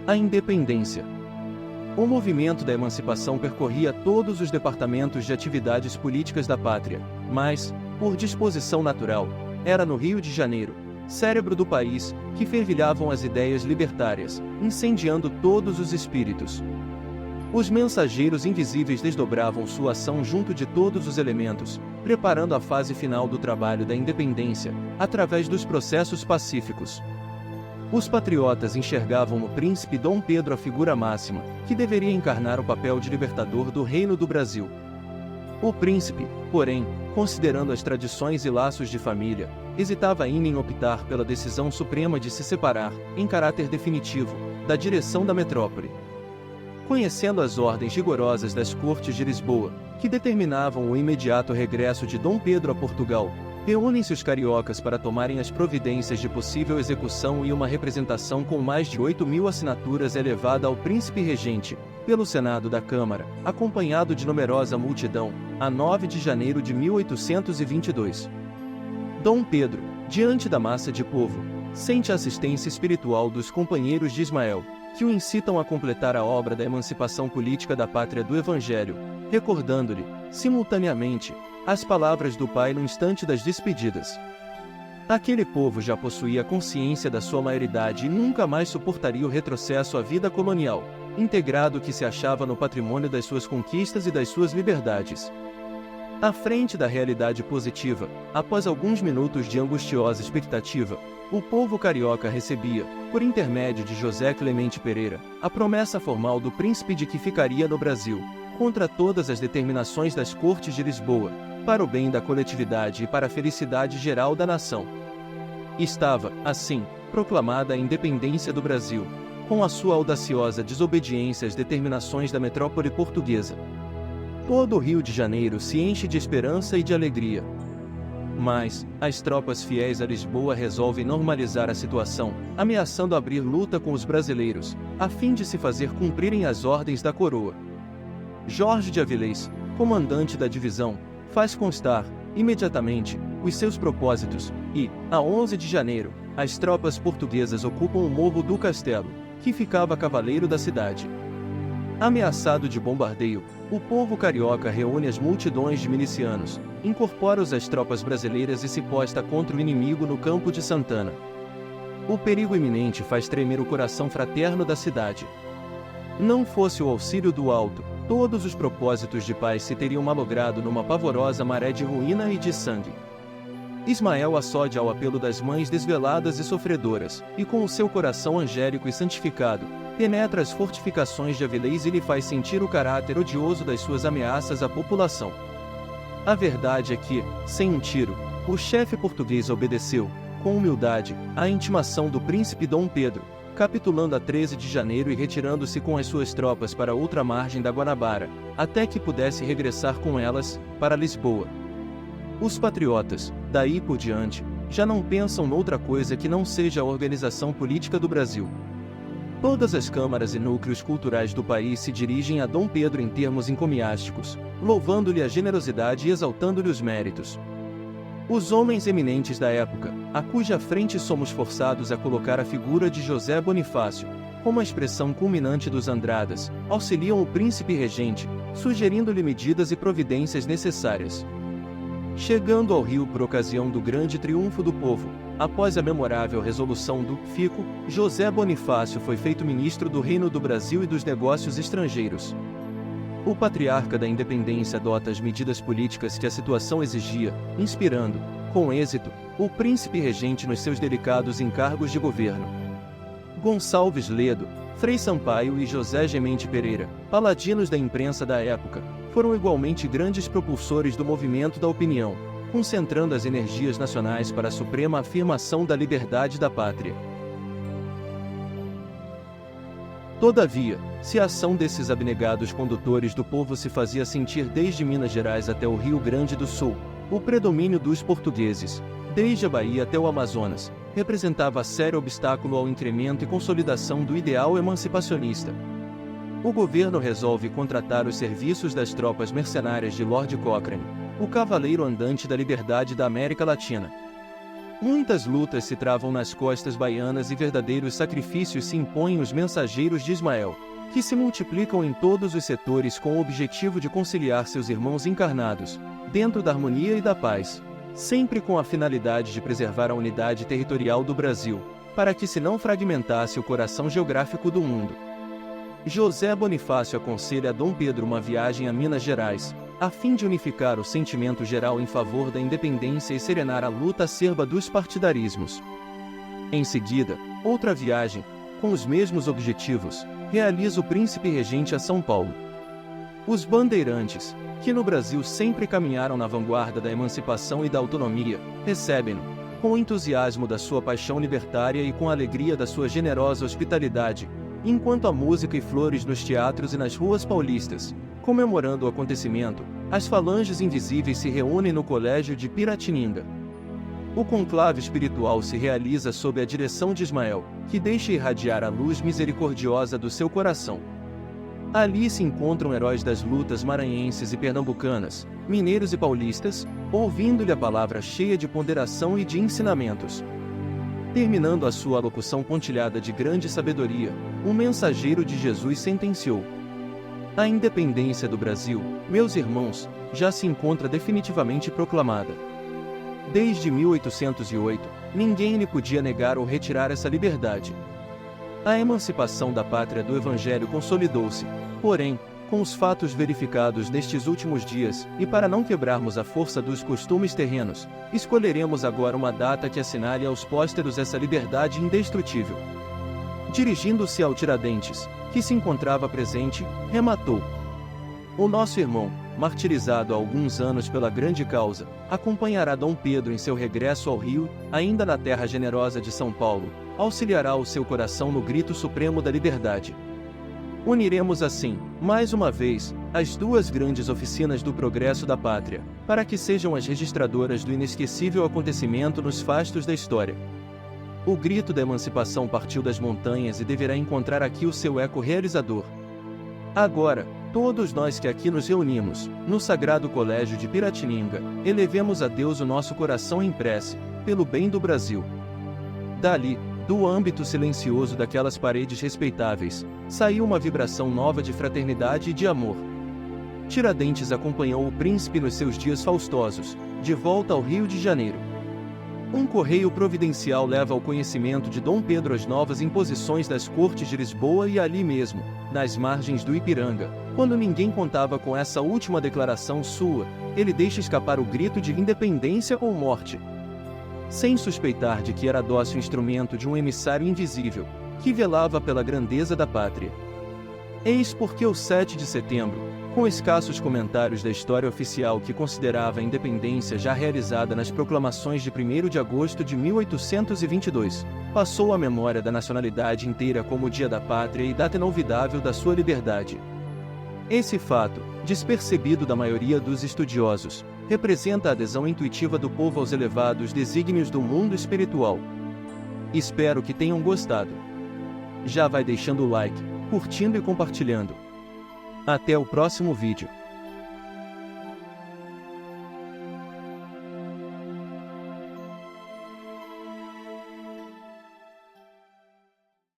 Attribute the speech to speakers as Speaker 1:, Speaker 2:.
Speaker 1: A independência. O movimento da emancipação percorria todos os departamentos de atividades políticas da pátria, mas, por disposição natural, era no Rio de Janeiro, cérebro do país, que fervilhavam as ideias libertárias, incendiando todos os espíritos. Os mensageiros invisíveis desdobravam sua ação junto de todos os elementos, preparando a fase final do trabalho da independência, através dos processos pacíficos. Os patriotas enxergavam no príncipe Dom Pedro a figura máxima, que deveria encarnar o papel de libertador do Reino do Brasil. O príncipe, porém, considerando as tradições e laços de família, hesitava ainda em optar pela decisão suprema de se separar, em caráter definitivo, da direção da metrópole. Conhecendo as ordens rigorosas das Cortes de Lisboa, que determinavam o imediato regresso de Dom Pedro a Portugal, reúnem-se os cariocas para tomarem as providências de possível execução e uma representação com mais de 8.000 assinaturas é levada ao príncipe regente, pelo Senado da Câmara, acompanhado de numerosa multidão, a 9 de janeiro de 1822. Dom Pedro, diante da massa de povo, sente a assistência espiritual dos companheiros de Ismael, que o incitam a completar a obra da emancipação política da pátria do Evangelho, recordando-lhe, simultaneamente, as palavras do pai no instante das despedidas. Aquele povo já possuía consciência da sua maioridade e nunca mais suportaria o retrocesso à vida colonial, integrado que se achava no patrimônio das suas conquistas e das suas liberdades. À frente da realidade positiva, após alguns minutos de angustiosa expectativa, o povo carioca recebia, por intermédio de José Clemente Pereira, a promessa formal do príncipe de que ficaria no Brasil, contra todas as determinações das Cortes de Lisboa, para o bem da coletividade e para a felicidade geral da nação. Estava, assim, proclamada a independência do Brasil, com a sua audaciosa desobediência às determinações da metrópole portuguesa. Todo o Rio de Janeiro se enche de esperança e de alegria. Mas, as tropas fiéis a Lisboa resolvem normalizar a situação, ameaçando abrir luta com os brasileiros, a fim de se fazer cumprirem as ordens da coroa. Jorge de Avilés, comandante da divisão, faz constar, imediatamente, os seus propósitos, e, a 11 de janeiro, as tropas portuguesas ocupam o morro do Castelo, que ficava cavaleiro da cidade. Ameaçado de bombardeio, o povo carioca reúne as multidões de milicianos, incorpora-os às tropas brasileiras e se posta contra o inimigo no campo de Santana. O perigo iminente faz tremer o coração fraterno da cidade. Não fosse o auxílio do alto, todos os propósitos de paz se teriam malogrado numa pavorosa maré de ruína e de sangue. Ismael acode ao apelo das mães desveladas e sofredoras, e com o seu coração angélico e santificado, penetra as fortificações de Avilés e lhe faz sentir o caráter odioso das suas ameaças à população. A verdade é que, sem um tiro, o chefe português obedeceu, com humildade, à intimação do príncipe Dom Pedro, capitulando a 13 de janeiro e retirando-se com as suas tropas para outra margem da Guanabara, até que pudesse regressar com elas, para Lisboa. Os patriotas, daí por diante, já não pensam noutra coisa que não seja a organização política do Brasil. Todas as câmaras e núcleos culturais do país se dirigem a Dom Pedro em termos encomiásticos, louvando-lhe a generosidade e exaltando-lhe os méritos. Os homens eminentes da época, a cuja frente somos forçados a colocar a figura de José Bonifácio, como a expressão culminante dos Andradas, auxiliam o príncipe regente, sugerindo-lhe medidas e providências necessárias. Chegando ao Rio por ocasião do grande triunfo do povo, após a memorável resolução do Fico, José Bonifácio foi feito ministro do Reino do Brasil e dos Negócios Estrangeiros. O patriarca da independência adota as medidas políticas que a situação exigia, inspirando, com êxito, o príncipe regente nos seus delicados encargos de governo. Gonçalves Ledo, Frei Sampaio e José Gemente Pereira, paladinos da imprensa da época, foram igualmente grandes propulsores do movimento da opinião, concentrando as energias nacionais para a suprema afirmação da liberdade da pátria. Todavia, se a ação desses abnegados condutores do povo se fazia sentir desde Minas Gerais até o Rio Grande do Sul, o predomínio dos portugueses, desde a Bahia até o Amazonas, representava sério obstáculo ao incremento e consolidação do ideal emancipacionista. O governo resolve contratar os serviços das tropas mercenárias de Lord Cochrane, o cavaleiro andante da liberdade da América Latina. Muitas lutas se travam nas costas baianas e verdadeiros sacrifícios se impõem os mensageiros de Ismael, que se multiplicam em todos os setores com o objetivo de conciliar seus irmãos encarnados, dentro da harmonia e da paz, sempre com a finalidade de preservar a unidade territorial do Brasil, para que se não fragmentasse o coração geográfico do mundo. José Bonifácio aconselha a Dom Pedro uma viagem a Minas Gerais, a fim de unificar o sentimento geral em favor da independência e serenar a luta acerba dos partidarismos. Em seguida, outra viagem, com os mesmos objetivos, realiza o príncipe regente a São Paulo. Os bandeirantes, que no Brasil sempre caminharam na vanguarda da emancipação e da autonomia, recebem-no, com o entusiasmo da sua paixão libertária e com a alegria da sua generosa hospitalidade, enquanto a música e flores nos teatros e nas ruas paulistas, comemorando o acontecimento, as falanges invisíveis se reúnem no colégio de Piratininga. O conclave espiritual se realiza sob a direção de Ismael, que deixa irradiar a luz misericordiosa do seu coração. Ali se encontram heróis das lutas maranhenses e pernambucanas, mineiros e paulistas, ouvindo-lhe a palavra cheia de ponderação e de ensinamentos. Terminando a sua alocução pontilhada de grande sabedoria, um mensageiro de Jesus sentenciou: a independência do Brasil, meus irmãos, já se encontra definitivamente proclamada. Desde 1808, ninguém lhe podia negar ou retirar essa liberdade. A emancipação da pátria do Evangelho consolidou-se, porém, com os fatos verificados nestes últimos dias, e para não quebrarmos a força dos costumes terrenos, escolheremos agora uma data que assinale aos pósteros essa liberdade indestrutível. Dirigindo-se ao Tiradentes, que se encontrava presente, rematou: o nosso irmão, martirizado há alguns anos pela grande causa, acompanhará Dom Pedro em seu regresso ao Rio, ainda na terra generosa de São Paulo, auxiliará o seu coração no grito supremo da liberdade. Uniremos assim, mais uma vez, as duas grandes oficinas do progresso da pátria, para que sejam as registradoras do inesquecível acontecimento nos fastos da história. O grito da emancipação partiu das montanhas e deverá encontrar aqui o seu eco realizador. Agora, todos nós que aqui nos reunimos, no Sagrado Colégio de Piratininga, elevemos a Deus o nosso coração em prece, pelo bem do Brasil. Dali, do âmbito silencioso daquelas paredes respeitáveis, saiu uma vibração nova de fraternidade e de amor. Tiradentes acompanhou o príncipe nos seus dias faustosos, de volta ao Rio de Janeiro. Um correio providencial leva ao conhecimento de Dom Pedro as novas imposições das cortes de Lisboa e ali mesmo, nas margens do Ipiranga, quando ninguém contava com essa última declaração sua, ele deixa escapar o grito de independência ou morte. Sem suspeitar de que era dócil instrumento de um emissário invisível, que velava pela grandeza da pátria. Eis porque o 7 de setembro, com escassos comentários da história oficial que considerava a independência já realizada nas proclamações de 1º de agosto de 1822, passou à memória da nacionalidade inteira como o dia da pátria e data inolvidável da sua liberdade. Esse fato, despercebido da maioria dos estudiosos, representa a adesão intuitiva do povo aos elevados desígnios do mundo espiritual. Espero que tenham gostado. Já vai deixando o like, curtindo e compartilhando. Até o próximo vídeo.